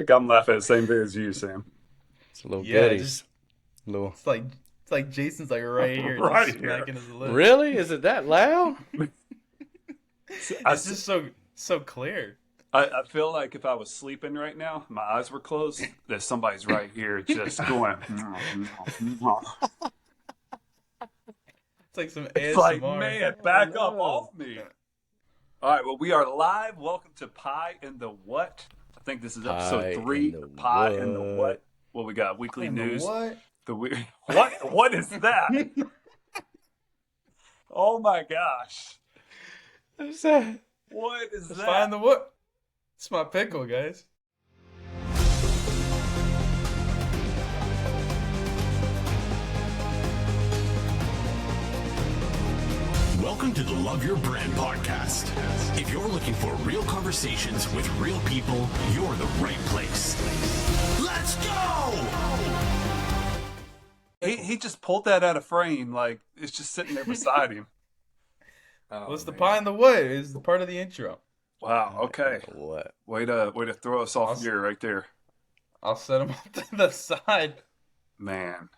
think I'm laughing at the same thing as you, Sam. It's a little Yeah, goodies. Little. it's like Jason's like right here, Right just here. smacking his lips. Really? Is it that loud? I, It's just so clear. I feel like if I was sleeping right now, my eyes were closed, that somebody's right here just going. It's like some It's like, ASMR. man, back up off me. All right, well, we are live. Welcome to Pie in the What? I think this is episode Pie 3. in the Pie in the what? What? Well, we got weekly And the news. what? What is that? Oh my gosh. What's that? What is Let's that? find the what? It's my pickle, guys. Welcome to the Love Your Brand podcast. If you're looking for real conversations with real people, you're the right place. Let's go! He just pulled that out of frame, like it's just sitting there beside him. What's the pie and the what? Is the part of the intro. Wow, okay. What? Way to throw us off gear right there. I'll set him off to the side. Man,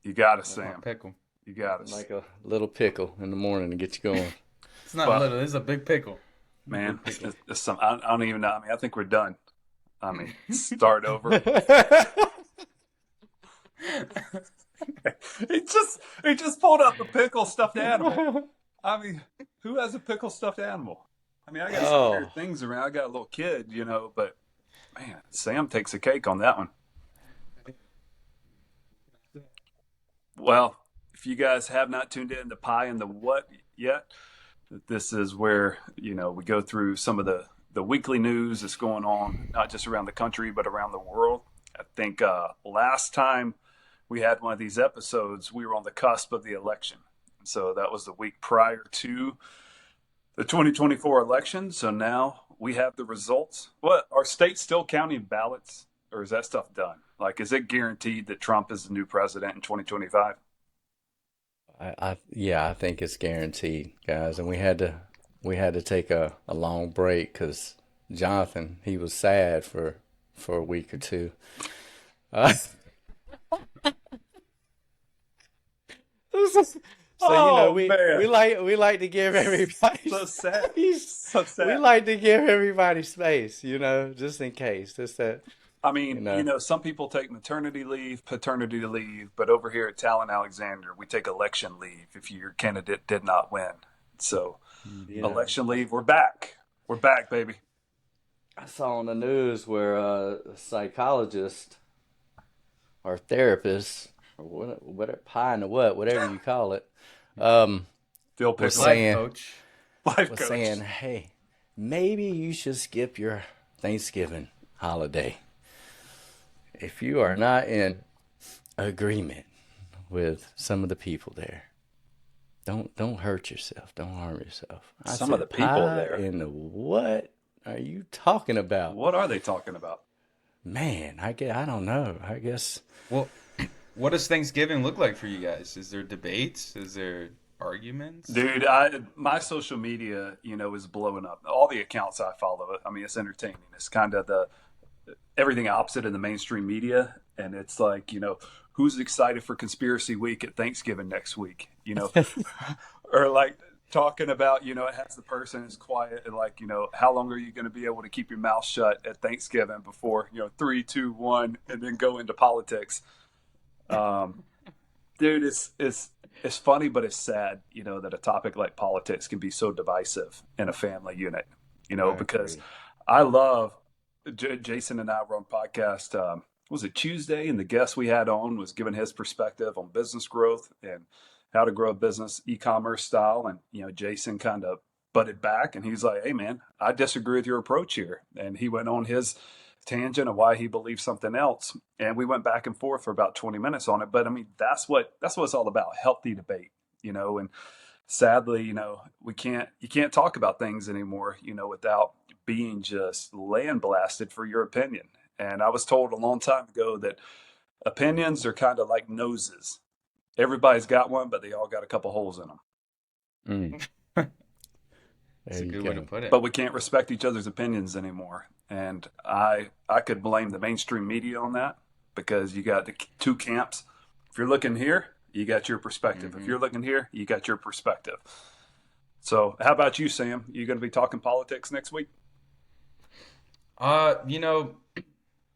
you got us, My Sam. pickle. You got us. Like a little pickle in the morning to get you going. It's not Well- little. It's a big pickle. Man, it's some, I don't even know. I mean, I think we're done. I mean, start over. He just pulled up a pickle stuffed animal. I mean, who has a pickle stuffed animal? I mean, I got some weird things around. I got a little kid, but man, Sam takes a cake on that one. Well, if you guys have not tuned in to Pie and the What yet, this is where, we go through some of the weekly news that's going on, not just around the country, but around the world. I think last time we had one of these episodes, we were on the cusp of the election. So that was the week prior to the 2024 election. So now we have the results. What, are states still counting ballots, or is that stuff done? Like, is it guaranteed that Trump is the new president in 2025? I think it's guaranteed, guys. And we had to take a long break because Jonathan, he was sad for a week or two. So we like to give everybody So sad. space. So sad. We like to give everybody space, just in case. Just that. I mean, some people take maternity leave, paternity leave, but over here at Talon Alexander, we take election leave if your candidate did not win. So, election leave, we're back. We're back, baby. I saw on the news where a psychologist or therapist or whatever, pie in the what, whatever you call it, Still was pickle. saying, Coach. Life was coach. saying, hey, maybe you should skip your Thanksgiving holiday if you are not in agreement with some of the people there. Don't hurt yourself. Don't harm yourself. Some of the people pie there. in the what are you talking about? What are they talking about? Man, I don't know. I guess Well, what does Thanksgiving look like for you guys? Is there debates? Is there arguments? Dude, my social media, is blowing up. All the accounts I follow, I mean, it's entertaining. It's kind of everything opposite in the mainstream media. And it's like, who's excited for Conspiracy Week at Thanksgiving next week? Or like talking about, it has the person is quiet and like, how long are you going to be able to keep your mouth shut at Thanksgiving before, 3, 2, 1, and then go into politics. Dude, it's funny, but it's sad, that a topic like politics can be so divisive in a family unit, because I love Jason and I were on podcast. Was it Tuesday? And the guest we had on was giving his perspective on business growth and how to grow a business e-commerce style. And, Jason kind of butted back and he's like, hey man, I disagree with your approach here. And he went on his tangent of why he believes something else. And we went back and forth for about 20 minutes on it. But I mean, that's what it's all about. Healthy debate, and sadly, you can't talk about things anymore, without being just land blasted for your opinion. And I was told a long time ago that opinions are kind of like noses. Everybody's got one, but they all got a couple holes in them. That's There a you good way to go. put it. But we can't respect each other's opinions anymore. And I could blame the mainstream media on that, because you got the two camps. If you're looking here, you got your perspective. If Hmm. you're looking here, you got your perspective. So how about you, Sam? You going to be talking politics next week? You know,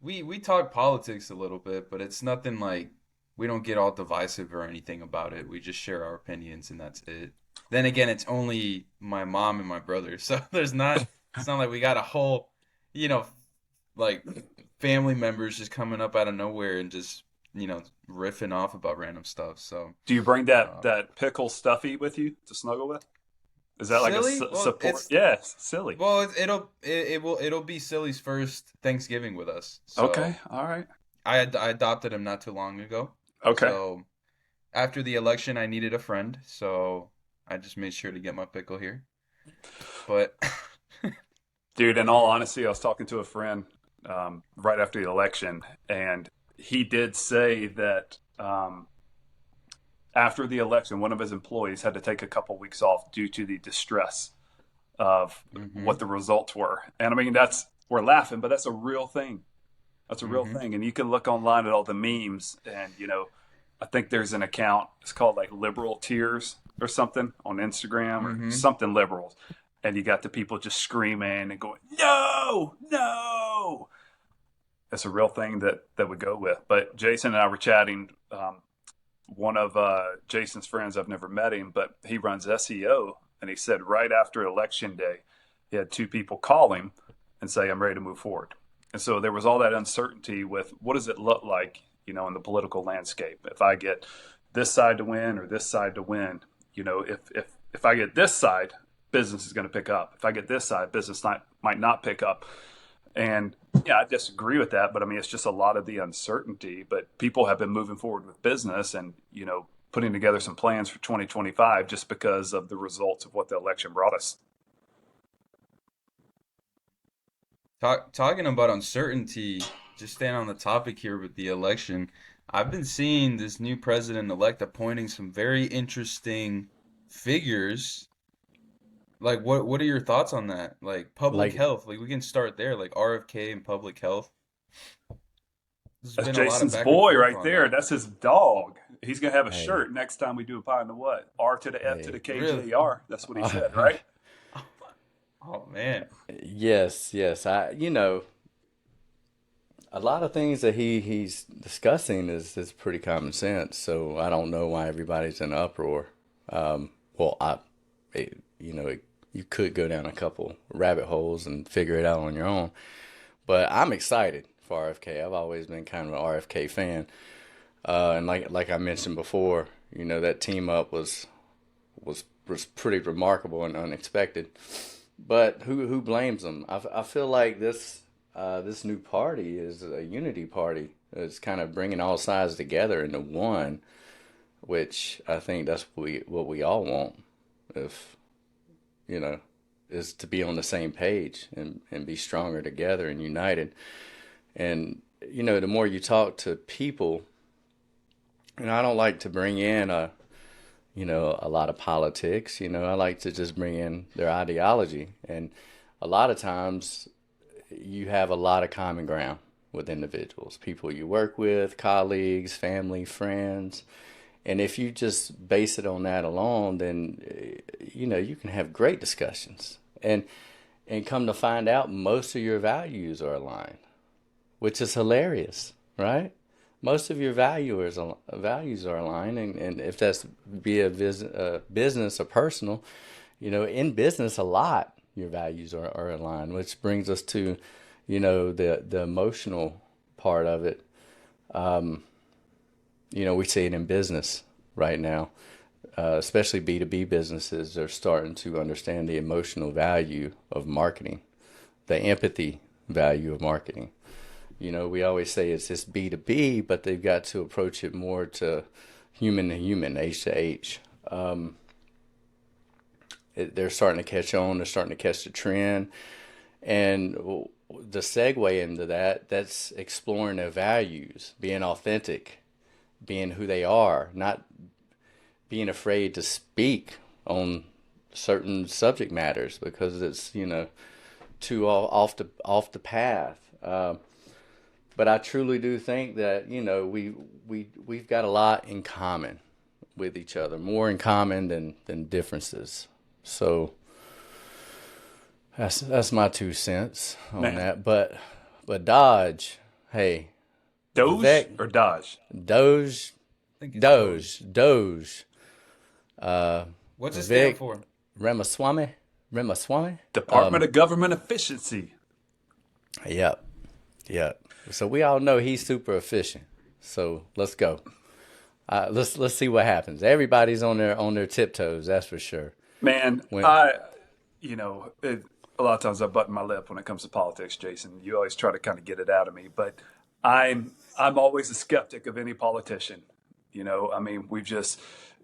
we talk politics a little bit, but it's nothing like we don't get all divisive or anything about it. We just share our opinions and that's it. Then again, it's only my mom and my brother, so it's not like we got a whole, you know, like family members just coming up out of nowhere and just, riffing off about random stuff. So, Do you bring that um, that pickle stuffy with you to snuggle with? Is that like a silly? Well, support? Yeah, silly. it'll be Silly's first Thanksgiving with us. Okay, So all right. I adopted him not too long ago. Okay. So after the election, I needed a friend, so I just made sure to get my pickle here. But Dude, in all honesty, I was talking to a friend right after the election, and he did say that after the election, one of his employees had to take a couple weeks off due to the distress of what hmm the results were. And I mean, we're laughing, but that's a real thing. That's a real hmm thing. And you can look online at all the memes, and I think there's an account. It's called like Liberal Tears or something on Instagram, or hmm something liberals. And you got the people just screaming and going, "No, no!" It's a real thing that we go with. But Jason and I were chatting. One of Jason's friends, I've never met him, but he runs SEO, and he said right after election day, he had two people call him and say, "I'm ready to move forward." And so there was all that uncertainty with what does it look like, in the political landscape. If I get this side to win or this side to win, if I get this side, business is going to pick up. If I get this side, business might not pick up. And yeah, I disagree with that, but I mean, it's just a lot of the uncertainty. But people have been moving forward with business and, putting together some plans for 2025 just because of the results of what the election brought us. talking about uncertainty, just staying on the topic here with the election, I've been seeing this new president-elect appointing some very interesting figures. Like, what are your thoughts on that? Like public Like, health, like we can start there, like RFK and public health. There's That's been a lot of Jason's back and boy forth right on there. that. That's his dog. He's going to have a hey, shirt next time we do a pie in the what? R to the F to hey. the Really? KJR. That's what he said, right? Oh man. Yes, yes. A lot of things that he's discussing is pretty common sense. So I don't know why everybody's in an uproar. Well, you could go down a couple rabbit holes and figure it out on your own. But I'm excited for RFK. I've always been kind of an RFK fan. And like I mentioned before, that team up was pretty remarkable and unexpected. But who blames them? I feel like this new party is a unity party. It's kind of bringing all sides together into one, which I think that's what we all want. If you know, is to be on the same page and be stronger together and united. And the more you talk to people, and I don't like to bring in a lot of politics. I like to just bring in their ideology. And a lot of times you have a lot of common ground with individuals, people you work with, colleagues, family, friends. And if you just base it on that alone, then, you can have great discussions. And come to find out, most of your values are aligned, which is hilarious, right? Most of your values are aligned, and if that's be a business or personal, in business a lot your values are aligned, which brings us to, the emotional part of it. We see it in business right now, especially B2B businesses. They're starting to understand the emotional value of marketing, the empathy value of marketing. We always say it's just B2B, but they've got to approach it more to human, H to H. They're starting to catch on. They're starting to catch the trend. And the segue into that's exploring their values, being authentic, being who they are, not being afraid to speak on certain subject matters because it's, too off the path. But I truly do think that, we've got a lot in common with each other, more in common than differences. So that's my 2 cents on Man. that. But Dodge, hey, Doge or Dodge? Doge, I think it's Doge. What's it Vivek stand for? Ramaswamy. Department of Government Efficiency. Yep. So we all know he's super efficient. So let's go. Let's see what happens. Everybody's on their tiptoes. That's for sure. Man, a lot of times I button my lip when it comes to politics, Jason. You always try to kind of get it out of me, but I'm always a skeptic of any politician.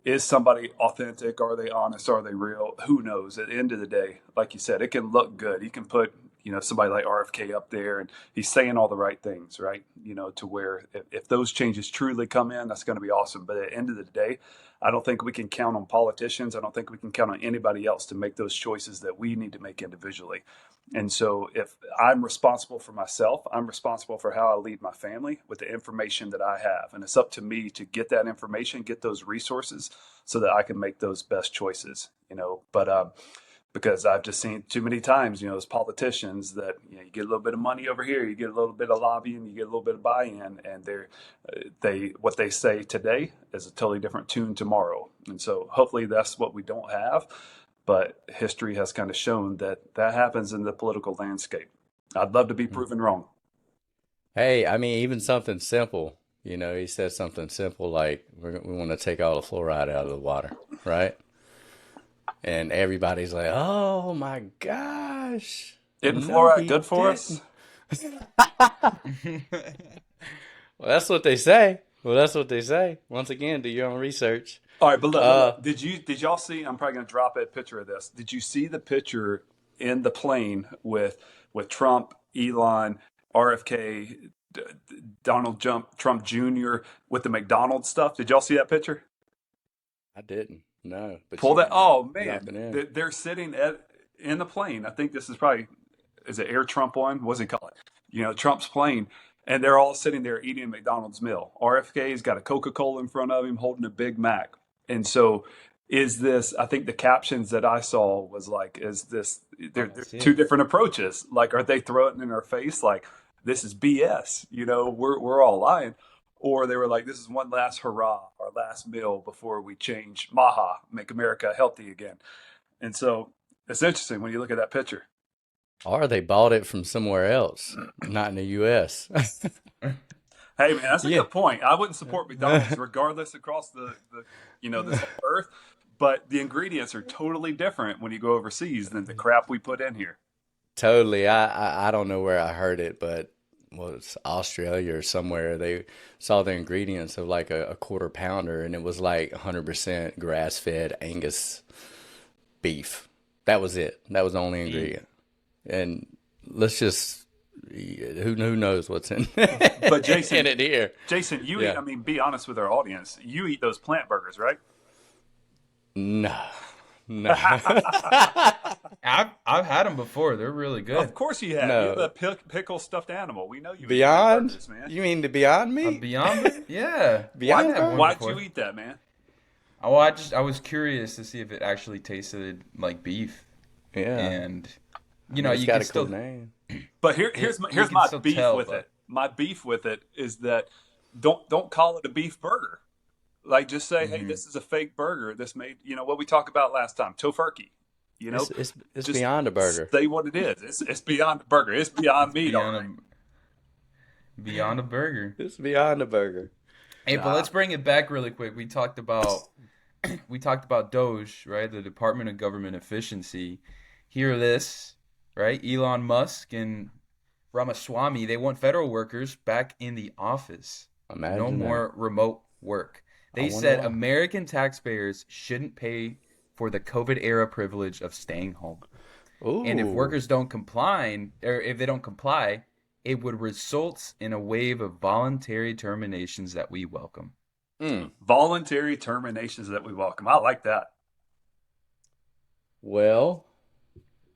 Is somebody authentic? Are they honest? Are they real? Who knows? At the end of the day, like you said, it can look good. You can put, somebody like RFK up there and he's saying all the right things, right? To where if those changes truly come in, that's going to be awesome. But at the end of the day, I don't think we can count on politicians. I don't think we can count on anybody else to make those choices that we need to make individually. And so if I'm responsible for myself, I'm responsible for how I lead my family with the information that I have. And it's up to me to get that information, get those resources so that I can make those best choices, but because I've just seen too many times, as politicians that, you get a little bit of money over here, you get a little bit of lobbying, you get a little bit of buy-in, and what they say today is a totally different tune tomorrow. And so hopefully that's what we don't have. But history has kind of shown that happens in the political landscape. I'd love to be proven wrong. Hey, I mean, even something simple. He said something simple like we want to take all the fluoride out of the water, right? And everybody's like, "Oh my gosh, isn't fluoride good for us?" Well, that's what they say. Once again, do your own research. All right, but look, did y'all see? I'm probably going to drop a picture of this. Did you see the picture in the plane with Trump, Elon, RFK, Donald Trump Jr. with the McDonald's stuff? Did y'all see that picture? I didn't. No. But pull that. Oh man, they're sitting in the plane. I think this is probably, is it Air Trump One? What's he call it? Trump's plane. And they're all sitting there eating a McDonald's meal. RFK's got a Coca-Cola in front of him holding a Big Mac. And so I think the captions that I saw was like, they're two different approaches. Like, are they throwing it in our face? Like, this is BS, we're all lying. Or they were like, this is one last hurrah, our last meal before we change Maha, make America healthy again. And so it's interesting when you look at that picture. Or they bought it from somewhere else, not in the U.S. Hey, man, that's a good point. I wouldn't support McDonald's regardless across the this earth, but the ingredients are totally different when you go overseas than the crap we put in here. Totally. I don't know where I heard it, but it's Australia or somewhere. They saw the ingredients of like a quarter pounder, and it was like 100% grass-fed Angus beef. That was it. That was the only ingredient. And let's just, who knows what's in, but Jason, in it here. Jason, you eat, be honest with our audience. You eat those plant burgers, right? No. I've had them before. They're really good. Of course you have. No. You're the pickle stuffed animal. We know you Beyond? eat burgers, man. You mean the Beyond Meat? Beyond Meat? Yeah. Beyond Burger? Why'd you eat that, man? Oh, I was curious to see if it actually tasted like beef. Yeah. And you It's you got can a still cool name. But here's my beef with it. My beef with it is that don't call it a beef burger. Like, just say, hey, this is a fake burger. This made, what we talked about last time, tofurkey. It's beyond a burger. Say what it is. It's beyond a burger. It's beyond meat. Beyond a burger. It's beyond a burger. Hey, but let's bring it back really quick. We talked about Doge, right? The Department of Government Efficiency. Hear this, right? Elon Musk and Ramaswamy, they want federal workers back in the office. Imagine no more remote work. They said American taxpayers shouldn't pay for the COVID era privilege of staying home. Ooh. And if workers don't comply, or if they don't comply, it would result in a wave of voluntary terminations that we welcome. Voluntary terminations that we welcome. I like that. Well,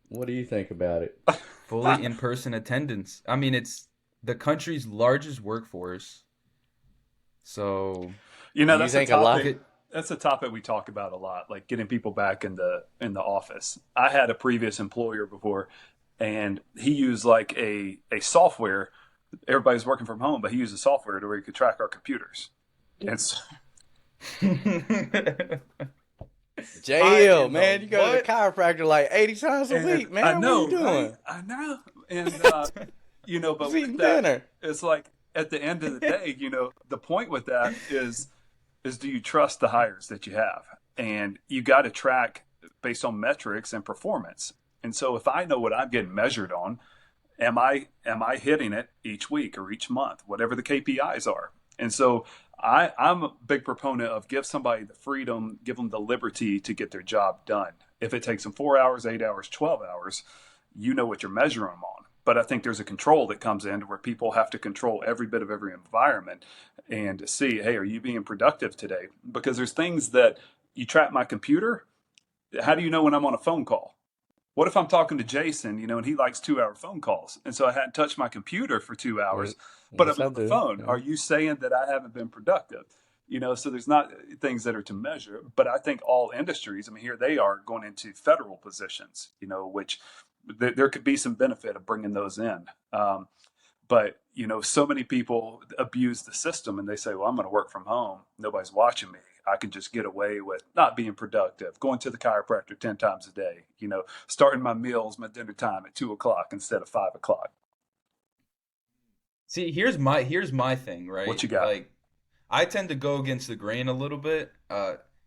what do you think about it? Fully in-person attendance. I mean, it's the country's largest workforce. So Do you That's a think a lot? topic. it, That's a topic we talk about a lot, like getting people back in the office. I had a previous employer before, and he used like a software. Everybody's working from home, but he used a software to where he could track our computers. And so, Jay I Hill, in the man, you go to the what? chiropractor like 80 times a and week, I man. What are you know, right? doing? I know, and but Who's with eating that, dinner? it's like at the end of the day, the point with that is do you trust the hires that you have? And you got to track based on metrics and performance. And so if I know what I'm getting measured on, am I hitting it each week or each month, whatever the KPIs are? And so I'm a big proponent of give somebody the freedom, give them the liberty to get their job done. If it takes them 4 hours, 8 hours, 12 hours, you know what you're measuring them on. But I think there's a control that comes in where people have to control every bit of every environment and see, hey, are you being productive today? Because there's things that you track my computer. How do you know when I'm on a phone call? What if I'm talking to Jason, and he likes 2 hour phone calls? And so I hadn't touched my computer for 2 hours, but Yes, I'm I on the do. phone. Are you saying that I haven't been productive? So there's not things that are to measure, but I think all industries, I mean, here they are going into federal positions, which there could be some benefit of bringing those in. But so many people abuse the system and they say, well, I'm going to work from home. Nobody's watching me. I can just get away with not being productive, going to the chiropractor 10 times a day, starting my meals, my dinner time at 2 o'clock instead of 5 o'clock. see, here's my thing, What right? you got? Like I tend to go against the grain a little bit.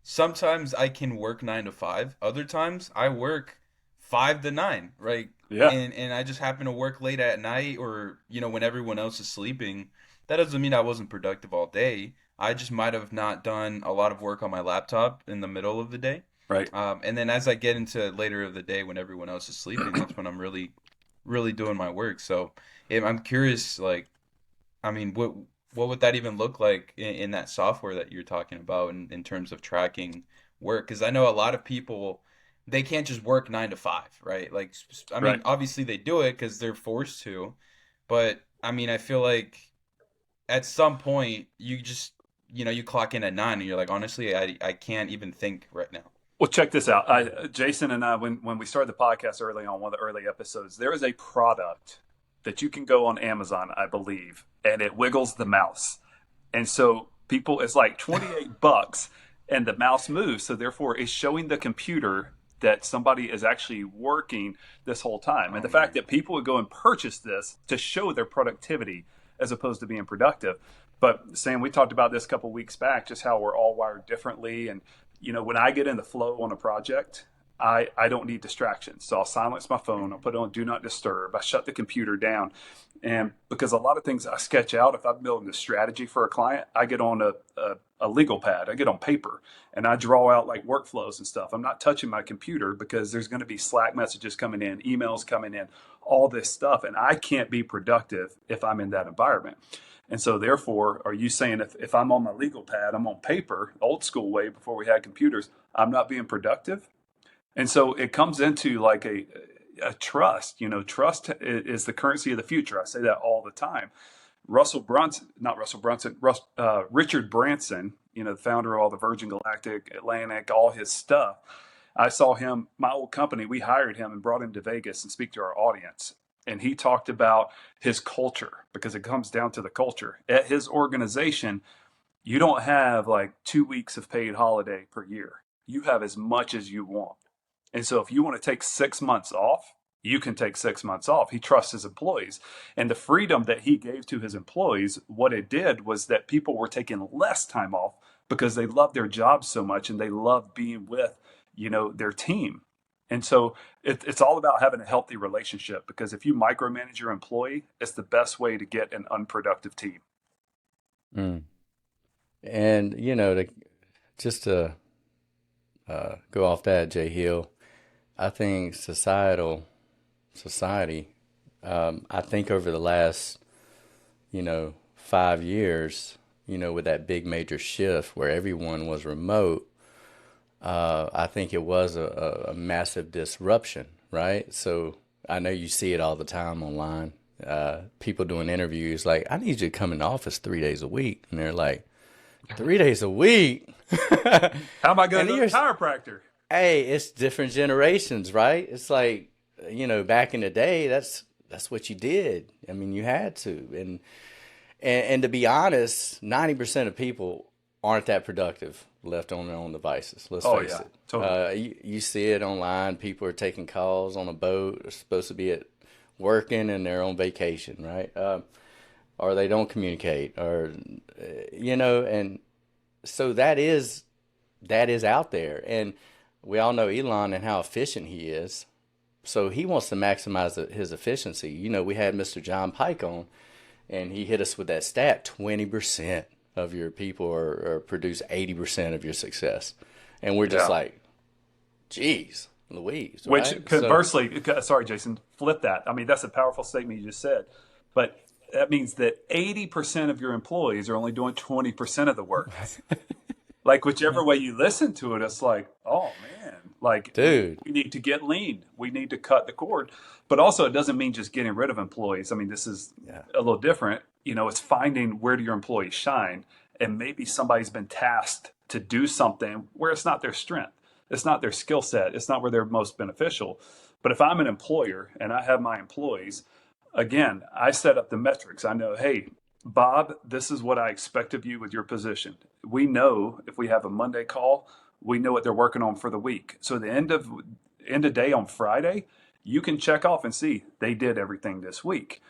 Sometimes I can work 9 to 5. Other times I work 5 to 9, right? Yeah, And I just happen to work late at night or, when everyone else is sleeping. That doesn't mean I wasn't productive all day. I just might have not done a lot of work on my laptop in the middle of the day. right. And then as I get into later of the day when everyone else is sleeping, that's when I'm really, really doing my work. So I'm curious, like, I mean, what would that even look like in that software that you're talking about in terms of tracking work? Because I know a lot of people they can't just work 9 to 5, right? Like, I Right. mean, obviously they do it because they're forced to, but I mean, I feel like at some point you just you clock in at 9 and you're like, honestly, I can't even think right now. Well, check this out. Jason and I, when we started the podcast early on, one of the early episodes, there is a product that you can go on Amazon, I believe, and it wiggles the mouse. And so people, it's like $28 and the mouse moves. So therefore it's showing the computer that somebody is actually working this whole time. And Oh the fact man. that people would go and purchase this to show their productivity as opposed to being productive. But Sam, we talked about this a couple of weeks back, just how we're all wired differently. And, when I get in the flow on a project, I don't need distractions. So I'll silence my phone. I'll put it on do not disturb. I shut the computer down. And because a lot of things I sketch out, if I'm building a strategy for a client, I get on a legal pad, I get on paper and I draw out like workflows and stuff. I'm not touching my computer because there's going to be Slack messages coming in, emails coming in, all this stuff. And I can't be productive if I'm in that environment. And so, therefore, are you saying if I'm on my legal pad, I'm on paper, old school way before we had computers, I'm not being productive? And so it comes into like a trust. Trust is the currency of the future. I say that all the time. Richard Branson, the founder of all the Virgin Galactic, Atlantic, all his stuff. I saw him, my old company, we hired him and brought him to Vegas and speak to our audience. And he talked about his culture because it comes down to the culture. At his organization, you don't have like 2 weeks of paid holiday per year. You have as much as you want. And so if you want to take 6 months off, you can take 6 months off. He trusts his employees. And the freedom that he gave to his employees, what it did was that people were taking less time off because they love their jobs so much and they love being with, their team. And so it's all about having a healthy relationship because if you micromanage your employee, it's the best way to get an unproductive team. Mm. And just to go off that, Jay Hill, I think society, I think over the last 5 years, with that big major shift where everyone was remote, I think it was a massive disruption, right? So I know you see it all the time online. People doing interviews like, I need you to come in the office 3 days a week. And they're like, 3 days a week? How am I going And to go to you're, the chiropractor? hey, it's different generations, right? It's like, back in the day, that's what you did. I mean, you had to. And to be honest, 90% of people aren't that productive left on their own devices. Let's Oh face yeah, it. totally. You see it online. People are taking calls on a boat. They're supposed to be at working and they're on vacation, right? Or they don't communicate, or and so that is out there. And we all know Elon and how efficient he is. So he wants to maximize his efficiency. We had Mr. John Pike on, and he hit us with that stat: 20% of your people are produce 80% of your success, and we're just Yeah. like, geez, Louise, Which right? So conversely, sorry, Jason, flip that. I mean, that's a powerful statement you just said, but that means that 80% of your employees are only doing 20% of the work. Like whichever way you listen to it, it's like, oh man, like dude, we need to get lean. We need to cut the cord. But also it doesn't mean just getting rid of employees. I mean, this is yeah, a little different. It's finding where do your employees shine. And maybe somebody's been tasked to do something where it's not their strength. It's not their skill set. It's not where they're most beneficial. But if I'm an employer and I have my employees, again, I set up the metrics. I know, hey, Bob, this is what I expect of you with your position. We know if we have a Monday call, we know what they're working on for the week. So the end of day on Friday, you can check off and see they did everything this week.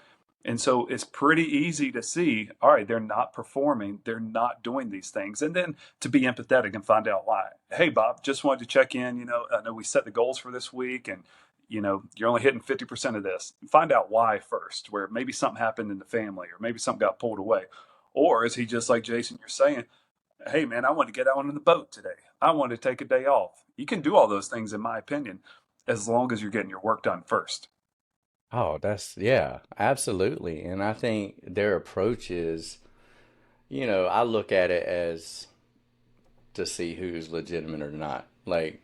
And so it's pretty easy to see, all right, they're not performing, they're not doing these things. And then to be empathetic and find out why. Hey, Bob, just wanted to check in. I know we set the goals for this week and you're only hitting 50% of this. Find out why first, where maybe something happened in the family or maybe something got pulled away. Or is he just like Jason, you're saying, hey, man, I want to get out on the boat today. I want to take a day off. You can do all those things, in my opinion, as long as you're getting your work done first. oh, yeah, absolutely. And I think their approach is, I look at it as to see who's legitimate or not. Like,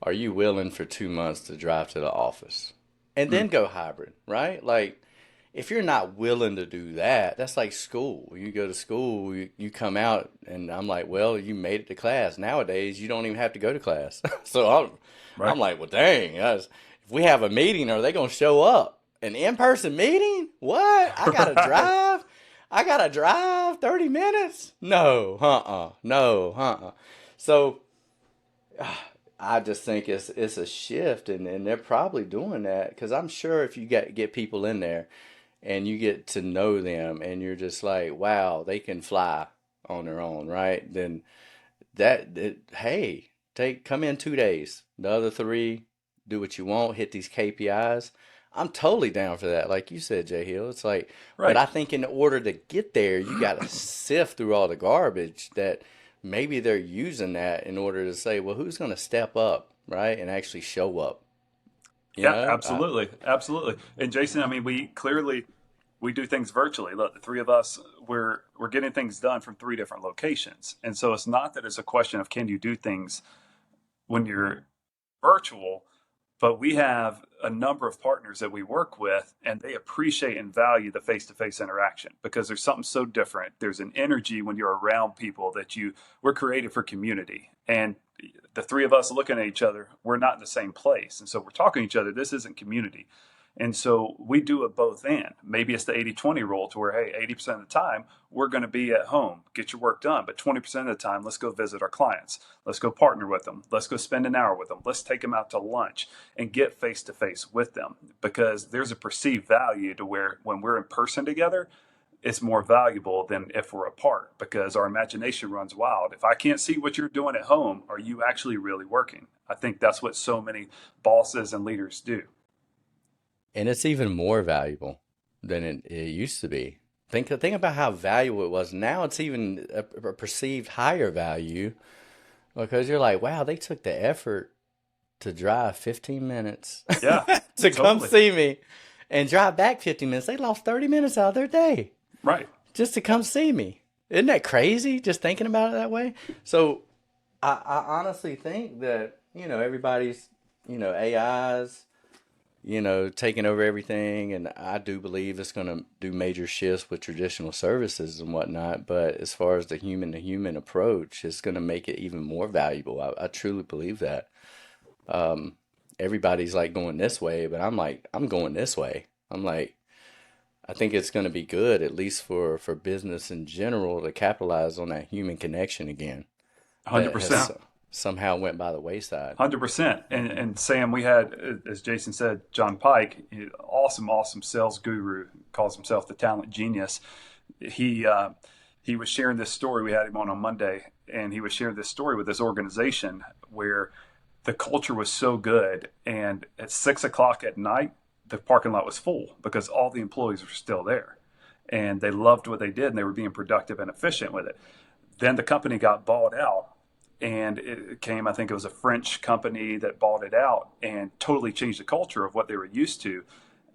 are you willing for 2 months to drive to the office and Mm, then go hybrid, right? Like, if you're not willing to do that, that's like school. You go to school, you come out, and I'm like, well, you made it to class. Nowadays, you don't even have to go to class. So I'm right. like, well, dang, if we have a meeting, are they going to show up? An in-person meeting? What? I got to drive? I got to drive 30 minutes? No, no, So I just think it's a shift, and they're probably doing that because I'm sure if you get people in there and you get to know them and you're just like, wow, they can fly on their own, right? Then hey, come in 2 days, the other three, do what you want, hit these KPIs. I'm totally down for that. Like you said, Jay Hill, it's like, but Right. I think in order to get there, you got to sift through all the garbage that maybe they're using that in order to say, well, who's going to step up, right, and actually show up? You Yeah, know, I, absolutely. Absolutely. And Jason, I mean, we do things virtually. Look, the three of us, we're getting things done from three different locations. And so it's not that it's a question of can you do things when you're virtual, but we have a number of partners that we work with and they appreciate and value the face-to-face interaction because there's something so different. There's an energy when you're around people that we're created for community. And the three of us looking at each other, we're not in the same place. And so we're talking to each other. This isn't community. And so we do it both and. Maybe it's the 80-20 rule to where, hey, 80% of the time, we're going to be at home, get your work done. But 20% of the time, let's go visit our clients. Let's go partner with them. Let's go spend an hour with them. Let's take them out to lunch and get face to face with them because there's a perceived value to where when we're in person together, it's more valuable than if we're apart because our imagination runs wild. If I can't see what you're doing at home, are you actually really working? I think that's what so many bosses and leaders do. and it's even more valuable than it used to be. Think about how valuable it was. Now it's even a perceived higher value because you're like, wow, they took the effort to drive 15 minutes Yeah, to come totally. see me and drive back 15 minutes. They lost 30 minutes out of their day Right. just to come see me. Isn't that crazy? Just thinking about it that way. So I honestly think that, everybody's, AIs, taking over everything. And I do believe it's going to do major shifts with traditional services and whatnot. But as far as the human to human approach, it's going to make it even more valuable. I truly believe that. Everybody's like going this way, but I'm like, I'm going this way. I'm like, I think it's going to be good, at least for business in general, to capitalize on that human connection again that has 100%. somehow went by the wayside. 100%. And Sam, we had, as Jason said, John Pike, awesome sales guru, calls himself the talent genius. He he was sharing this story. We had him on Monday, and he was sharing this story with this organization where the culture was so good, and at 6 o'clock at night, the parking lot was full because all the employees were still there, and they loved what they did, and they were being productive and efficient with it. Then the company got bought out, and it came, I think it was a French company that bought it out and totally changed the culture of what they were used to.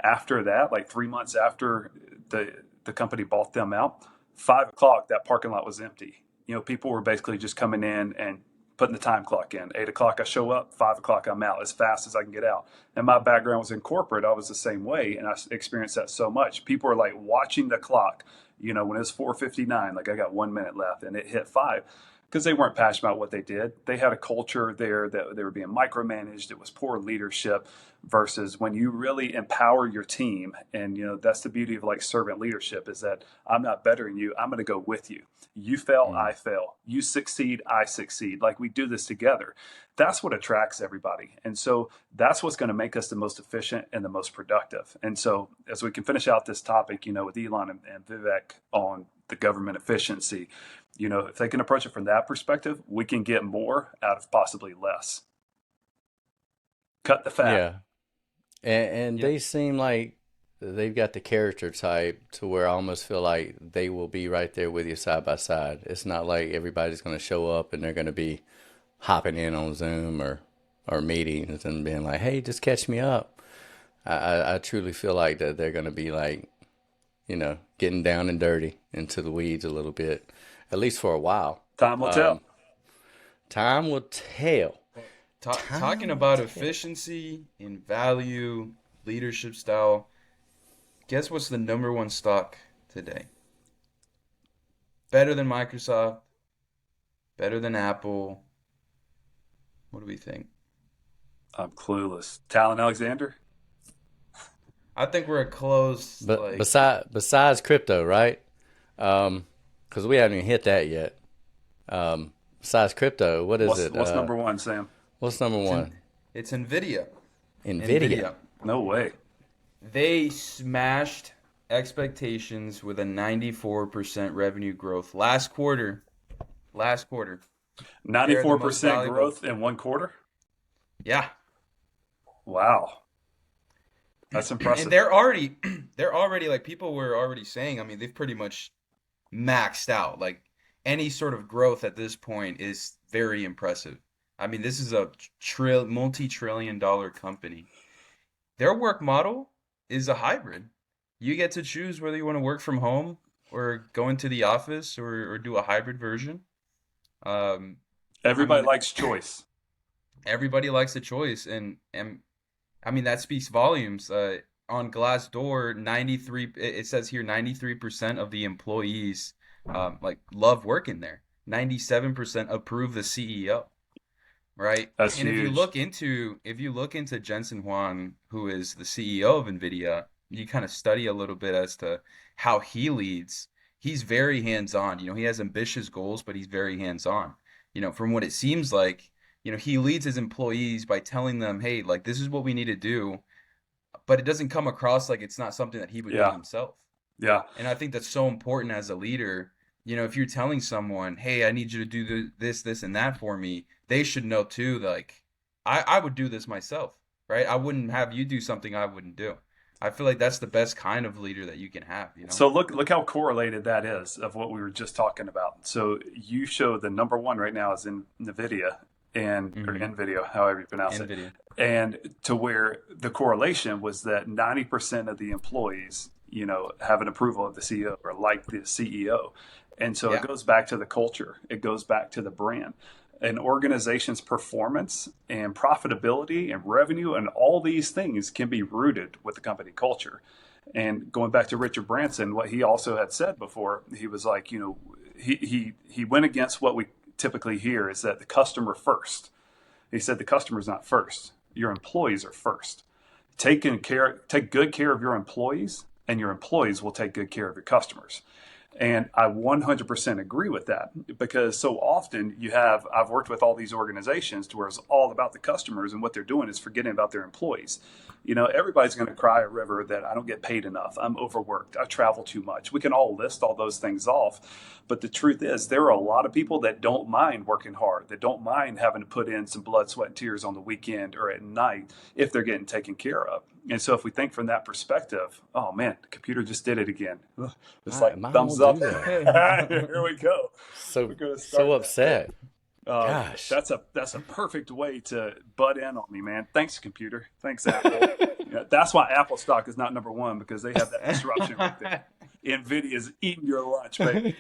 After that, like 3 months after the company bought them out, 5 o'clock, that parking lot was empty. People were basically just coming in and putting the time clock in. 8 o'clock, I show up. 5 o'clock, I'm out as fast as I can get out. And my background was in corporate. I was the same way, and I experienced that so much. People are like watching the clock. When it was 4:59, like I got 1 minute left, and it hit 5, because they weren't passionate about what they did. They had a culture there that they were being micromanaged. It was poor leadership, versus when you really empower your team. And, that's the beauty of like servant leadership, is that I'm not better than you. I'm going to go with you. You fail, I fail. You succeed, I succeed. Like, we do this together. That's what attracts everybody. And so that's what's going to make us the most efficient and the most productive. And so as we can finish out this topic, with Elon and Vivek on the government efficiency, if they can approach it from that perspective, we can get more out of possibly less. Cut the fat. Yeah. And they seem like they've got the character type to where I almost feel like they will be right there with you side by side. It's not like everybody's going to show up and they're going to be hopping in on Zoom or meetings and being like, hey, just catch me up. I truly feel like that they're going to be like, getting down and dirty into the weeds a little bit, at least for a while. Time will tell. Time will tell. Talking about efficiency and value, leadership style, guess what's the number one stock today? Better than Microsoft, better than Apple. What do we think? I'm clueless. Talon Alexander? I think we're a close. But besides crypto, right? Because we haven't even hit that yet. Besides crypto, what is it? What's number one, Sam? What's number one? It's Nvidia. Nvidia. No way. They smashed expectations with a 94% revenue growth last quarter. 94% growth in 1 quarter? Yeah. Wow. That's impressive. And they're already like, people were already saying, I mean, they've pretty much maxed out. Like, any sort of growth at this point is very impressive. I mean, this is a multi-trillion-dollar company. Their work model is a hybrid. You get to choose whether you want to work from home or go into the office or do a hybrid version. Everybody likes choice. Everybody likes a choice, and I mean, that speaks volumes. On Glassdoor, 93. It says here 93% of the employees love working there. 97% approve the CEO. Right. That's and huge. If you look into Jensen Huang, who is the CEO of Nvidia, you kind of study a little bit as to how he leads. He's very hands-on. He has ambitious goals, but he's very hands-on. From what it seems like, he leads his employees by telling them, hey, like, this is what we need to do, but it doesn't come across like it's not something that he would do himself. Yeah. And I think that's so important as a leader. If you're telling someone, hey, I need you to do this, and that for me, they should know too, like, I would do this myself, right? I wouldn't have you do something I wouldn't do. I feel like that's the best kind of leader that you can have, So look how correlated that is of what we were just talking about. So you show the number one right now is in Nvidia or Nvidia, however you pronounce it. And to where the correlation was that 90% of the employees, have an approval of the CEO or like the CEO. And so it goes back to the culture. It goes back to the brand. an organization's performance and profitability and revenue and all these things can be rooted with the company culture. And going back to Richard Branson, what he also had said before, he was like, he went against what we typically hear, is that the customer first. He said the customer's not first. Your employees are first. Take good care of your employees, and your employees will take good care of your customers. And I 100% agree with that, because so often I've worked with all these organizations to where it's all about the customers, and what they're doing is forgetting about their employees. Everybody's going to cry a river that I don't get paid enough. I'm overworked. I travel too much. We can all list all those things off. But the truth is, there are a lot of people that don't mind working hard, that don't mind having to put in some blood, sweat, and tears on the weekend or at night if they're getting taken care of. And so if we think from that perspective, oh man, the computer just did it again. It's like thumbs up. Here we go. So upset. Gosh, that's a perfect way to butt in on me, man. Thanks, computer. Thanks, Apple. That's why Apple stock is not number one, because they have that disruption right there. Nvidia is eating your lunch, baby.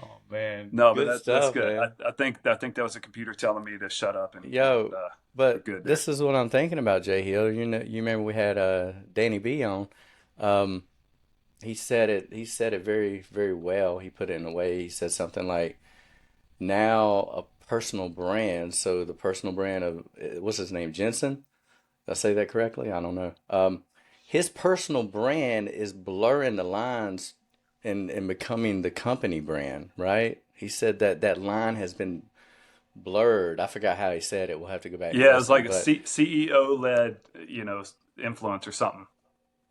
Oh man, no, but that's good. I think that was a computer telling me to shut up. But this is what I'm thinking about, Jay Hill. You remember we had Danny B on. He said it very, very well. He put it in a way. He said something like, now a personal brand. So the personal brand of, what's his name, Jensen? Did I say that correctly? I don't know. His personal brand is blurring the lines and becoming the company brand, right? He said that line has been blurred. I forgot how he said it. We'll have to go back. Yeah, it's like a CEO-led, influence or something.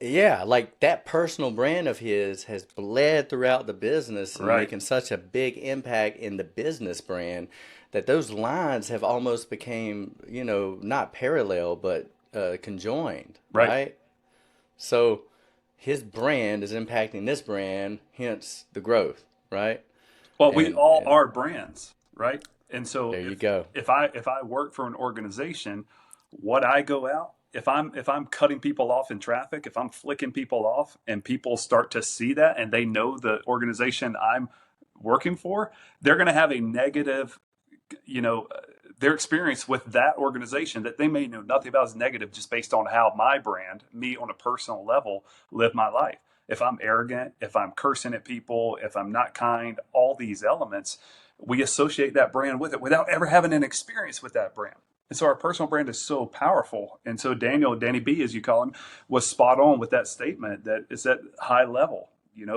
Yeah, like that personal brand of his has bled throughout the business and making such a big impact in the business brand that those lines have almost became, not parallel, but conjoined, right? So his brand is impacting this brand, hence the growth, right? Well, we all are brands, right? And so there you go. If I work for an organization, what I go out, if I'm cutting people off in traffic, if I'm flicking people off, and people start to see that and they know the organization I'm working for, they're going to have a negative, their experience with that organization that they may know nothing about is negative, just based on how my brand, me on a personal level, live my life. If I'm arrogant, if I'm cursing at people, if I'm not kind, all these elements, we associate that brand with it without ever having an experience with that brand. And so our personal brand is so powerful. And so Danny B, as you call him, was spot on with that statement that it's at high level,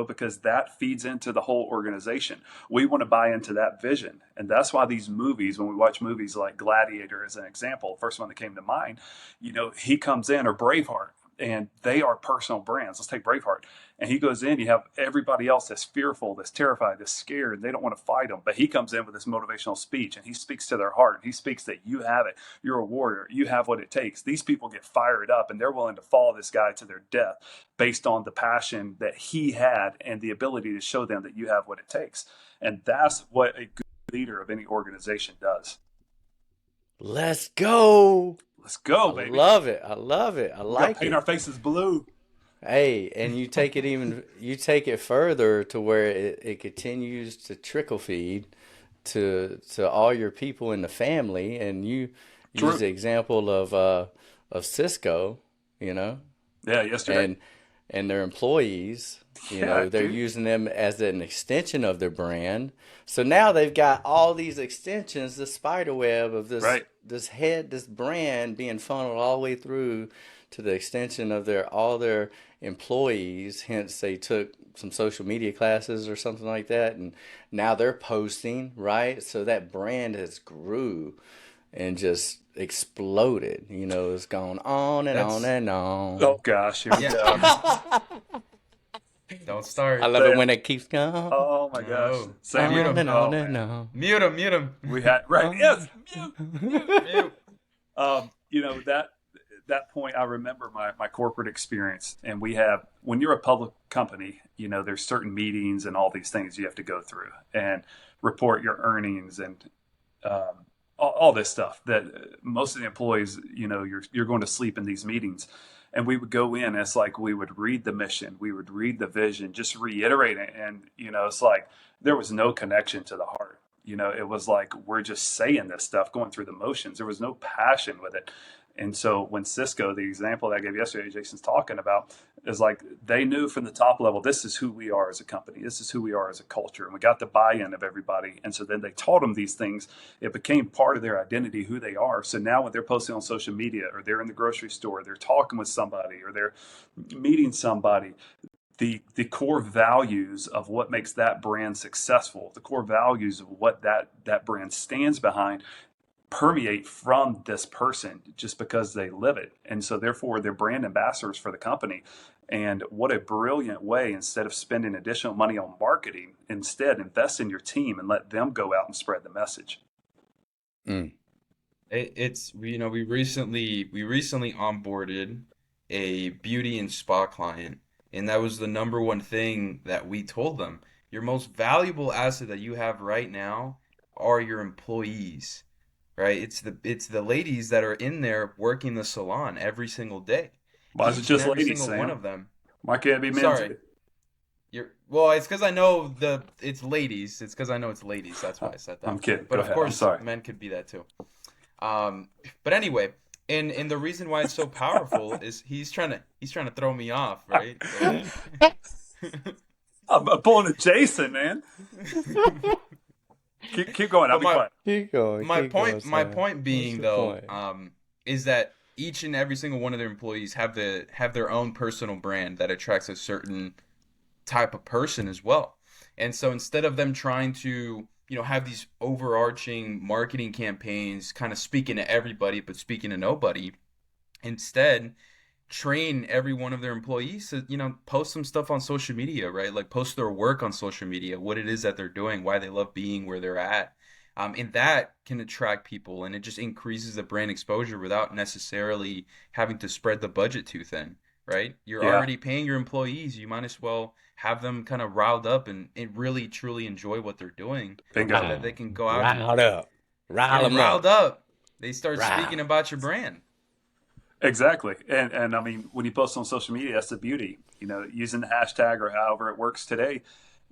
because that feeds into the whole organization. We want to buy into that vision. And that's why these movies, when we watch movies like Gladiator as an example, first one that came to mind, he comes in, or Braveheart, and they are personal brands. Let's take Braveheart. And he goes in, you have everybody else that's fearful, that's terrified, that's scared. They don't want to fight him. But he comes in with this motivational speech, and he speaks to their heart. He speaks that you have it. You're a warrior. You have what it takes. These people get fired up, and they're willing to follow this guy to their death based on the passion that he had and the ability to show them that you have what it takes. And that's what a good leader of any organization does. Let's go. Let's go, baby. I love it. I like it. Paint our faces blue. Hey, and you take it further to where it continues to trickle feed to all your people in the family, and you use the example of Cisco, Yeah, yesterday. And their employees, they're using them as an extension of their brand. So now they've got all these extensions, the spider web of this brand being funneled all the way through to the extension of all their employees. Hence, they took some social media classes or something like that, and now they're posting, right? So that brand has grew and just exploded. It's gone on and on and on. Oh gosh, here we go. Don't start. I love it when it keeps going. Oh my gosh. Mute him. Mute him. We had yes. Mute. That point, I remember my corporate experience, and when you're a public company, there's certain meetings and all these things you have to go through and report your earnings and all this stuff that most of the employees, you're going to sleep in these meetings. And we would go in, it's like we would read the mission, we would read the vision, just reiterate it. And, it's like there was no connection to the heart. It was like, we're just saying this stuff, going through the motions. There was no passion with it. And so when Cisco, the example that I gave yesterday, Jason's talking about, is like they knew from the top level, this is who we are as a company. This is who we are as a culture. And we got the buy-in of everybody. And so then they taught them these things. It became part of their identity, who they are. So now when they're posting on social media, or they're in the grocery store, they're talking with somebody, or they're meeting somebody, the core values of what makes that brand successful, the core values of what that brand stands behind, permeate from this person just because they live it. And so therefore they're brand ambassadors for the company. And what a brilliant way, instead of spending additional money on marketing, instead invest in your team and let them go out and spread the message. It's we recently onboarded a beauty and spa client, and that was the number one thing that we told them. Your most valuable asset that you have right now are your employees. Right? It's the ladies that are in there working the salon every single day. Why is it just every ladies, single Sam? one of them. Why can't it be men? Sorry. Well, it's because I know it's ladies. It's because I know it's ladies. That's why I said that. I'm kidding. But Go of ahead. course, I'm sorry. men could be that too. But anyway, and the reason why it's so powerful is he's trying to throw me off, right? I'm pulling a Jason, man. Keep going. I'll be quiet. Keep going. My Sam. point being What's your though, point? is that each and every single one of their employees have their own personal brand that attracts a certain type of person as well. And so instead of them trying to, have these overarching marketing campaigns kind of speaking to everybody but speaking to nobody, instead train every one of their employees to, post some stuff on social media, right? Like post their work on social media, what it is that they're doing, why they love being where they're at. And that can attract people, and it just increases the brand exposure without necessarily having to spread the budget too thin, right? You're already paying your employees. You might as well have them kind of riled up and really truly enjoy what they're doing. Bingo. So that they can go out Riled up. riled up. They start speaking about your brand. Exactly. And I mean, when you post on social media, that's the beauty. Using the hashtag or however it works today,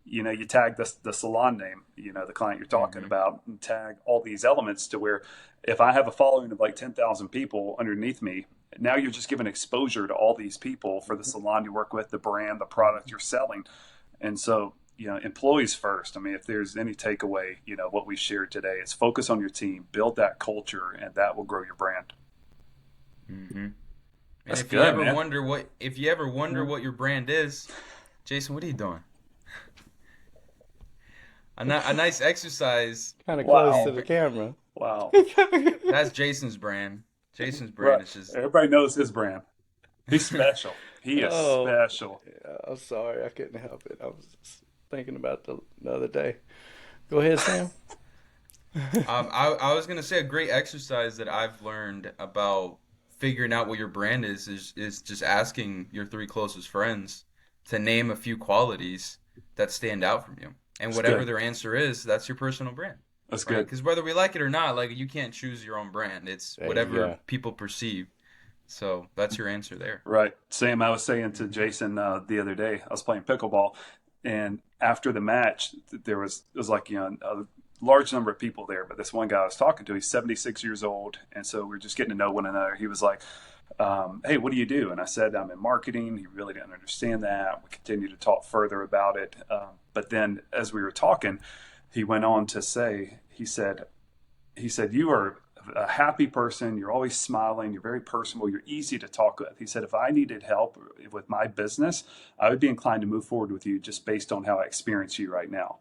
you tag the salon name, the client you're talking about, and tag all these elements to where if I have a following of like 10,000 people underneath me, now you're just giving exposure to all these people for the salon you work with, the brand, the product you're selling. And so, employees first. I mean, if there's any takeaway, what we shared today, it's focus on your team, build that culture, and that will grow your brand. Mm-hmm. And That's if good, you ever man. wonder what your brand is, Jason, what are you doing? A nice exercise. Kind of Wow. close to the camera. Wow. That's Jason's brand. Jason's brand Right. is just Everybody knows his brand. He's special. He is Oh. special. Yeah, I'm sorry, I couldn't help it. I was just thinking about the other day. Go ahead, Sam. I was gonna say a great exercise that I've learned about figuring out what your brand is just asking your three closest friends to name a few qualities that stand out from you. And whatever good. their answer is, that's your personal brand. That's Right? good. Because whether we like it or not, like you can't choose your own brand. It's There you whatever go. people perceive. So that's your answer there. Right. Sam, I was saying to Jason the other day, I was playing pickleball, and after the match, it was like, a large number of people there, but this one guy I was talking to, he's 76 years old. And so we're just getting to know one another. He was like, hey, what do you do? And I said, I'm in marketing. He really didn't understand that. We continued to talk further about it. But then as we were talking, he went on to say, he said, you are a happy person. You're always smiling. You're very personable. You're easy to talk with. He said, if I needed help with my business, I would be inclined to move forward with you just based on how I experience you right now.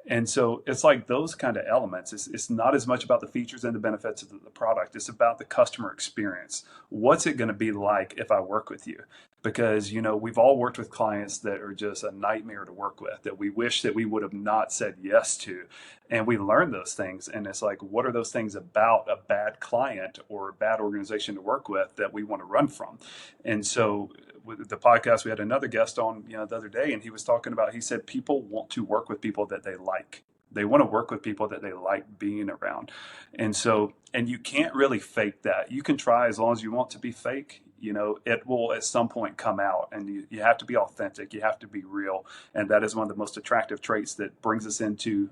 And so it's like those kind of elements. It's not as much about the features and the benefits of the product. It's about the customer experience. What's it going to be like if I work with you? Because, we've all worked with clients that are just a nightmare to work with, that we wish that we would have not said yes to. And we learn those things. And it's like, what are those things about a bad client or a bad organization to work with that we want to run from? And so with the podcast, we had another guest on, the other day, and he was talking about, he said, people want to work with people that they like. They want to work with people that they like being around. And so, and you can't really fake that. You can try as long as you want to be fake. It will at some point come out, and you have to be authentic. You have to be real. And that is one of the most attractive traits that brings us into,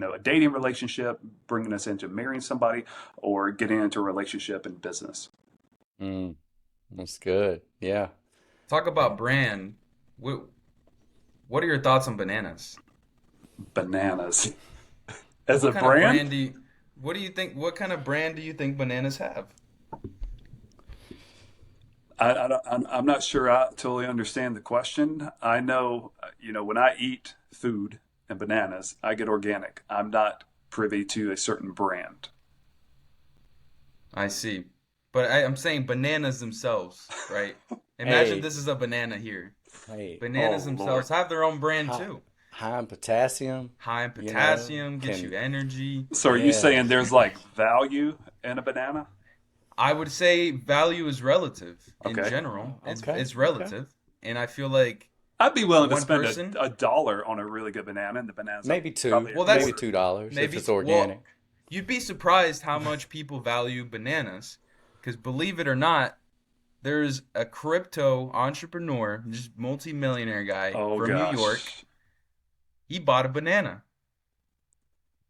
a dating relationship, bringing us into marrying somebody, or getting into a relationship in business. That's good. Yeah. Talk about brand. What are your thoughts on bananas? Bananas as a What kind of brand? brand what do you think, what kind of brand do you think bananas have? I'm not sure I totally understand the question. I know, when I eat food and bananas, I get organic. I'm not privy to a certain brand. I see. But I'm saying bananas themselves, right? Imagine Hey, this is a banana here. hey, Oh, Bananas Lord. themselves have their own brand high, too. high in potassium, High in you know, potassium, gives you can, energy. So are you yeah. saying there's like value in a banana? I would say value is relative in Okay. general. Oh, okay, It's okay. relative, and I feel like I'd be willing to one spend person, a dollar on a really good banana, and the banana's Maybe probably a two, well, maybe that's quarter. $2 if maybe it's organic. you'd be surprised how much people value bananas, because believe it or not, there's a crypto entrepreneur, just multi-millionaire guy Oh from New York. gosh. He bought a banana.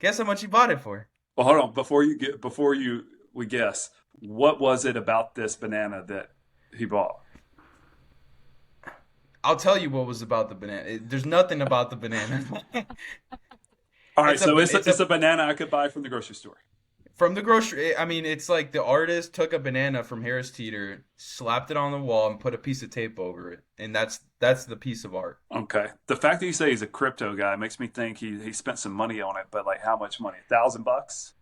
Guess how much he bought it for? Well, hold on. We guess, what was it about this banana that he bought? I'll tell you what was about the banana. There's nothing about the banana. All right, It's a so it's it's a a banana I could buy from the grocery store. from the grocery. I mean, it's like the artist took a banana from Harris Teeter, slapped it on the wall, and put a piece of tape over it, and that's the piece of art. Okay. The fact that you say he's a crypto guy makes me think he spent some money on it, but like how much money? $1,000?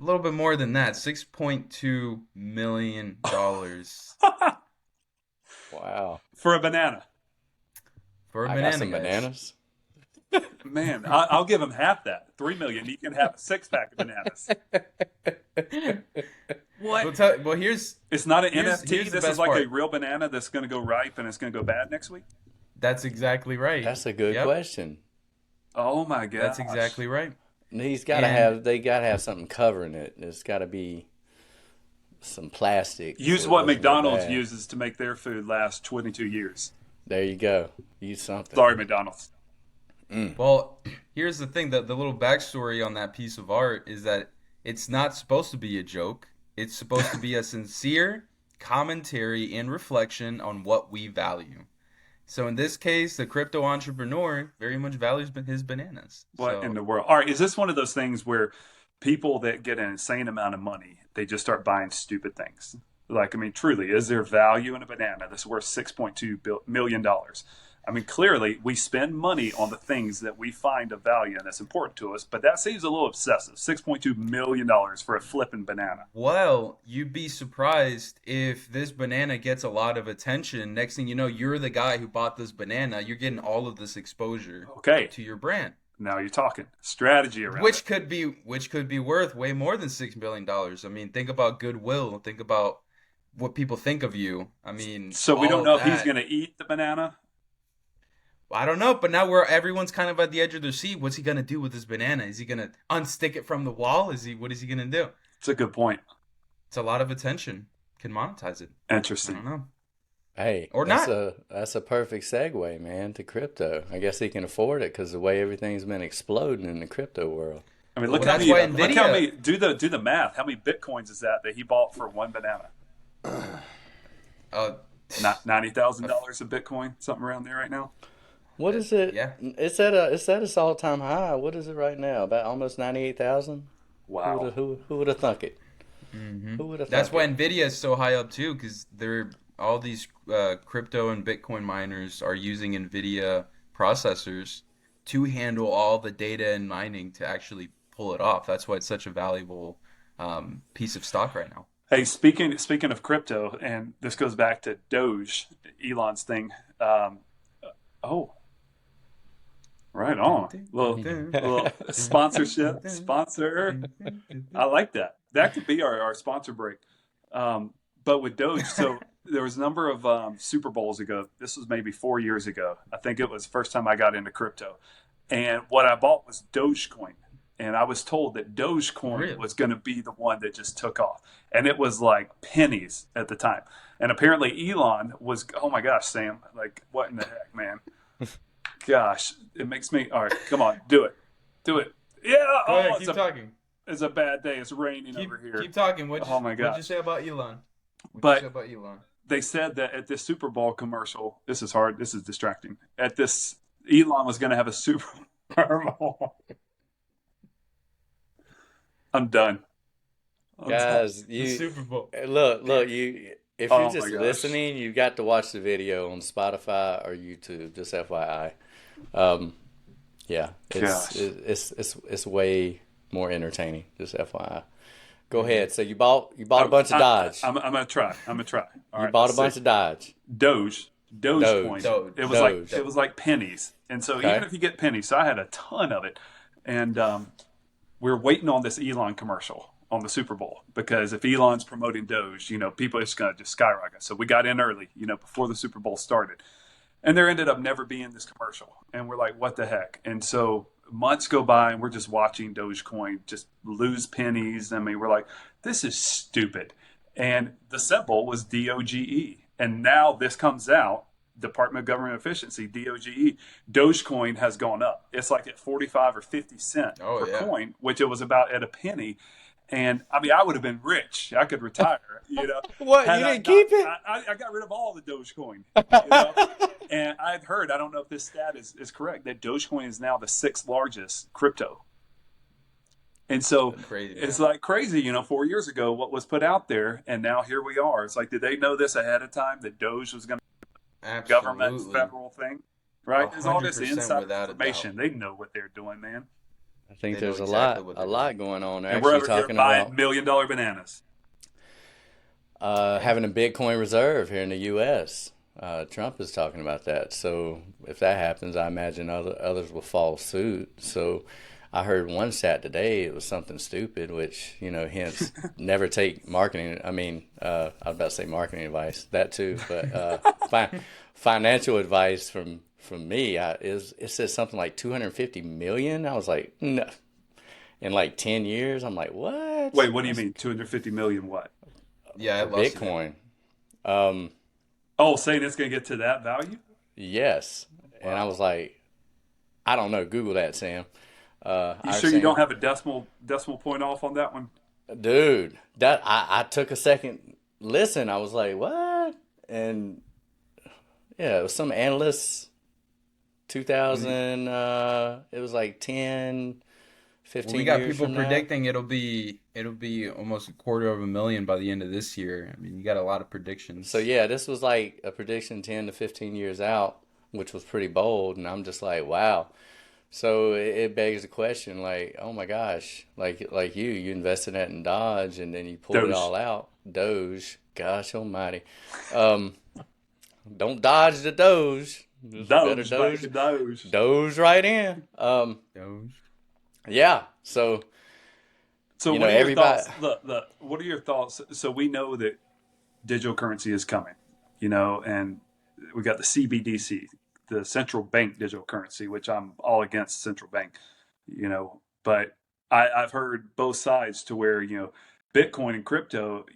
A little bit more than that, $6.2 million Wow. For a banana. for a I got banana, some guys. bananas. Man, I'll give him half that. 3 million. You can have a 6-pack of bananas. What? Well, here's It's not an here's NFT. here's the This is best like a part. real banana that's going to go ripe and it's going to go bad next week. That's exactly right. That's a good Yep, question. Oh my that's gosh. exactly right. And They gotta have something covering it. There's gotta be some plastic Use so it what doesn't go McDonald's bad. uses to make their food last 22 years. There you go. Use something. Sorry, McDonald's. Well, here's the thing, that the little backstory on that piece of art is that it's not supposed to be a joke. It's supposed to be a sincere commentary and reflection on what we value. So in this case, the crypto entrepreneur very much values his bananas. What in So the world? All right, is this one of those things where people that get an insane amount of money, they just start buying stupid things? Like, I mean, truly, is there value in a banana that's worth $6.2 million? I mean, clearly, we spend money on the things that we find of value and that's important to us, but that seems a little excessive. $6.2 million for a flipping banana. well, you'd be surprised if this banana gets a lot of attention. Next thing you know, you're the guy who bought this banana. You're getting all of this exposure Okay, to your brand, now you're talking strategy around it. which could be worth way more than $6 billion. I mean, think about goodwill. Think about what people think of you. I mean, So we all don't of know if he's that. going to eat the banana. I don't know, but now everyone's kind of at the edge of their seat. What's he gonna do with this banana? Is he gonna unstick it from the wall? What is he gonna do? It's a good point. It's a lot of attention. Can monetize it. I Interesting. don't know. Hey, Or not. that's a perfect segue, man, to crypto. I guess he can afford it because the way everything's been exploding in the crypto world. I mean, Well, that's why look how many Nvidia. do the math. How many bitcoins is that he bought for one banana? Uh, Not $90,000 a bitcoin, something around there right now. What is it? yeah. It's at its all time high. What is it right now? About almost 98,000. Wow. Who would have thunk it? Who would have That's thunk why it? Nvidia is so high up too, because all these crypto and Bitcoin miners are using Nvidia processors to handle all the data and mining to actually pull it off. That's why it's such a valuable piece of stock right now. Hey, speaking of crypto, and this goes back to Doge, Elon's thing. Oh, right on. Little sponsorship, sponsor. I like that. That could be our sponsor break. But with Doge, so there was a number of Super Bowls ago. This was maybe 4 years ago. I think it was the first time I got into crypto. And what I bought was Dogecoin. And I was told that Dogecoin Really? was going to be the one that just took off. And it was like pennies at the time. And apparently Elon was, oh my gosh, Sam, like what in the heck, man? Gosh, it makes me. All right, come on, do it. Yeah. Go ahead, keep talking. It's a bad day. It's raining over here. Keep talking. Oh my What'd gosh. you say about Elon? But they said that at this Super Bowl commercial, this is hard. This is distracting. At this, Elon was going to have a Super Bowl. I'm done. Guys, the Super Bowl. Look, if you're just my gosh. listening, you got to watch the video on Spotify or YouTube. Just FYI. Yeah, it's way more entertaining. Just FYI. Go ahead. So you bought a bunch of Dodge. I'm gonna try. All right, bought a bunch of Dodge. Dogecoin. It was like pennies, and so even if you get pennies, so I had a ton of it, and we're waiting on this Elon commercial on the Super Bowl, because if Elon's promoting Doge, people are just going to just skyrocket. So we got in early, before the Super Bowl started. And there ended up never being this commercial. And we're like, what the heck? And so months go by and we're just watching Dogecoin just lose pennies. I mean, we're like, this is stupid. And the symbol was DOGE. And now this comes out, Department of Government Efficiency, DOGE, Dogecoin has gone up. It's like at 45 or 50 cents per coin, which it was about at a penny. And I mean, I would have been rich. I could retire, What? You didn't keep it? I got rid of all the Dogecoin. And I've heard, I don't know if this stat is correct, that Dogecoin is now the 6th largest crypto. And so it's like crazy, 4 years ago, what was put out there, and now here we are. It's like, did they know this ahead of time, that Doge was going to be a government federal thing? Right? There's all this inside information. They know what they're doing, man. I think there's a lot going on. And we're over here buying $1 million bananas. Having a Bitcoin reserve here in the U.S. Trump is talking about that. So if that happens, I imagine others will follow suit. So I heard one stat today. It was something stupid, which, hence never take marketing. I mean, I was about to say marketing advice, that too. But financial advice from me, it says something like 250 million. I was like, no. In like 10 years, I'm like, what? Wait, what do you mean? 250 million what? Yeah, Bitcoin. Saying it's going to get to that value? Yes. Wow. And I was like, I don't know. Google that, Sam. You sure you don't have a decimal point off on that one? Dude, I took a second listen. I was like, what? And yeah, it was some analysts. 2000, it was like 10, 15 we got years people from predicting it'll be almost 250,000 by the end of this year. I mean, you got a lot of predictions. So yeah, this was like a prediction 10 to 15 years out, which was pretty bold, and I'm just like, wow. So it begs the question, like, oh my gosh, like you invested that in Dodge, and then you pulled it all out. Doge, gosh almighty. Don't dodge the Doge. Doge right in. Doge. Yeah. So what are your thoughts? Look, what are your thoughts? So we know that digital currency is coming, and we got the CBDC, the central bank digital currency, which I'm all against central bank, but I've heard both sides to where, Bitcoin and crypto,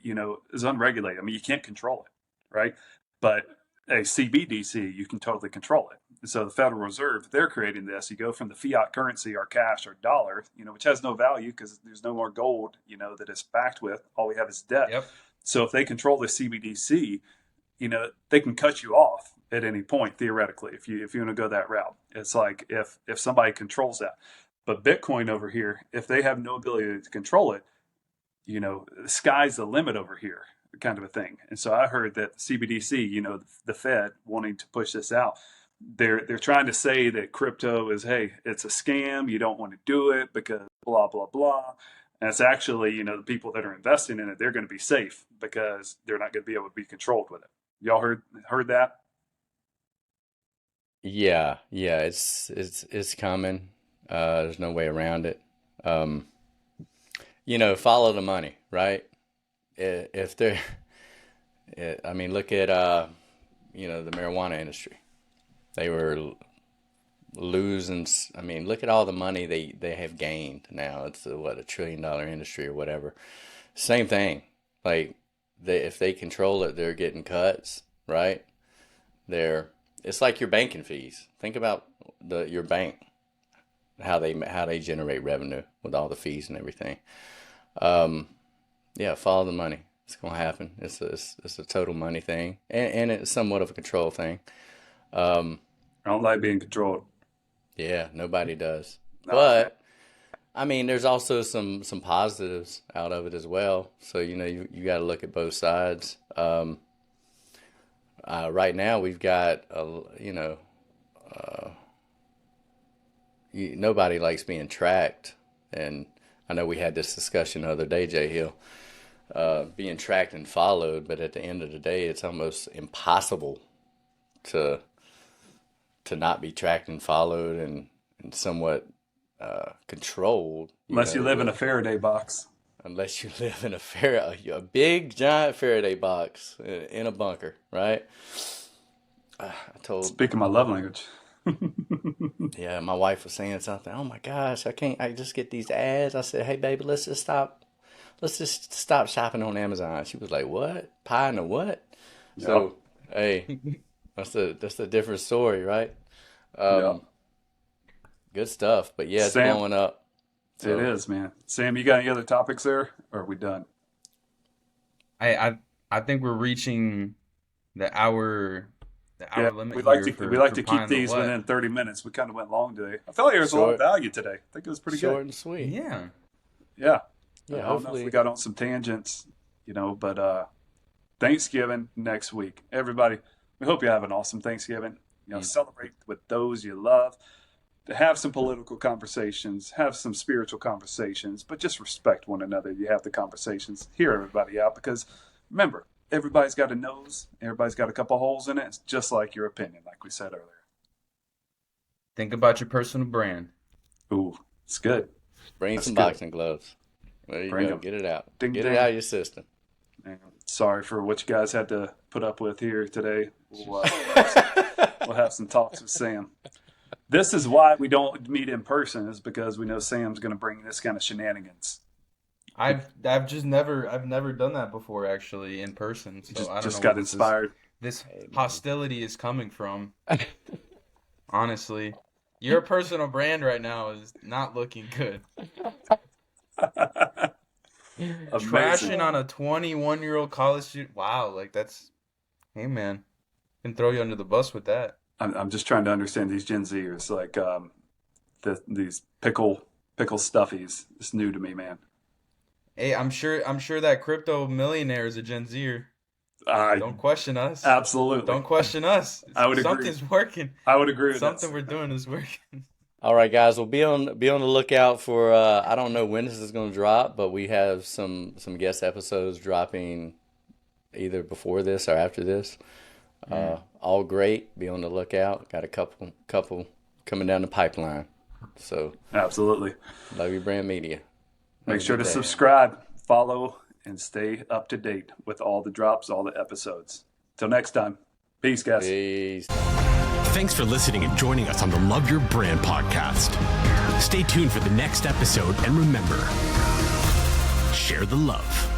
is unregulated. I mean, you can't control it, right? But a CBDC, you can totally control it. So the Federal Reserve, they're creating this. You go from the fiat currency, or cash, or dollar, which has no value because there's no more gold, that it's backed with. All we have is debt. Yep. So if they control the CBDC, they can cut you off at any point, theoretically, if you want to go that route. It's like if somebody controls that. But Bitcoin over here, if they have no ability to control it, the sky's the limit over here, kind of a thing. And so I heard that CBDC, the Fed wanting to push this out, they're trying to say that crypto is, hey, it's a scam. You don't want to do it because blah, blah, blah. And it's actually, the people that are investing in it, they're going to be safe because they're not going to be able to be controlled with it. Y'all heard that? Yeah, it's coming. There's no way around it. Follow the money, right? If they're, look at the marijuana industry. They were losing. Look at all the money they have gained now. It's $1 trillion industry or whatever. Same thing. Like if they control it, they're getting cuts, right? it's like your banking fees. Think about your bank, how they generate revenue with all the fees and everything. Yeah, follow the money. It's gonna happen. It's a total money thing, and it's somewhat of a control thing. I don't like being controlled. Yeah, nobody does. No, But I mean, there's also some positives out of it as well. So you got to look at both sides. Right now we've got nobody likes being tracked, and I know we had this discussion the other day, Jay Hill, being tracked and followed. But at the end of the day, it's almost impossible to not be tracked and followed and somewhat controlled. Unless you live in a Faraday box. Unless you live in a big giant Faraday box in a bunker, right? Speaking my love language. Yeah, my wife was saying something. Oh my gosh, I just get these ads. I said, hey baby, let's just stop shopping on Amazon. She was like, what? Pie in the what? Yep. So hey, that's a different story, right? Yep. Good stuff, but yeah, it's Sam, blowing up. So. It is, man. Sam, you got any other topics there, or are we done? I think we're reaching the hour limit. We like to keep these within 30 minutes. We kind of went long today. I felt like there was a lot of value today. I think it was pretty good. Short and sweet. Yeah. Yeah. I don't hopefully know if we got on some tangents, but Thanksgiving next week. Everybody, we hope you have an awesome Thanksgiving. Celebrate with those you love. To have some political conversations, have some spiritual conversations, but just respect one another. You have the conversations, hear everybody out, because remember, everybody's got a nose, everybody's got a couple holes in it. It's just like your opinion, like we said earlier. Think about your personal brand. Ooh, it's good. Bring some boxing gloves. There you go. Get it out. Get it out of your system. Man, sorry for what you guys had to put up with here today. We'll have some talks with Sam. This is why we don't meet in person, is because we know Sam's going to bring this kind of shenanigans. I've never done that before, actually, in person. So I don't just know got inspired. This hostility is coming from. Honestly, your personal brand right now is not looking good. Trashing on a 21-year-old college student. Wow, hey man, can throw you under the bus with that. I'm just trying to understand these Gen Zers, like these pickle stuffies. It's new to me, man. Hey, I'm sure that crypto millionaire is a Gen Zer. Don't question us. Absolutely. Don't question us. I would agree. Something's working. I would agree with Something we're doing is working. All right, guys. We'll be on the lookout for. I don't know when this is going to drop, but we have some guest episodes dropping either before this or after this. All great. Be on the lookout. Got a couple coming down the pipeline. So absolutely. Love Your Brand Media. Make sure to subscribe, follow, and stay up to date with all the drops, all the episodes. Till next time. Peace, guys. Peace. Thanks for listening and joining us on the Love Your Brand podcast. Stay tuned for the next episode, and remember, share the love.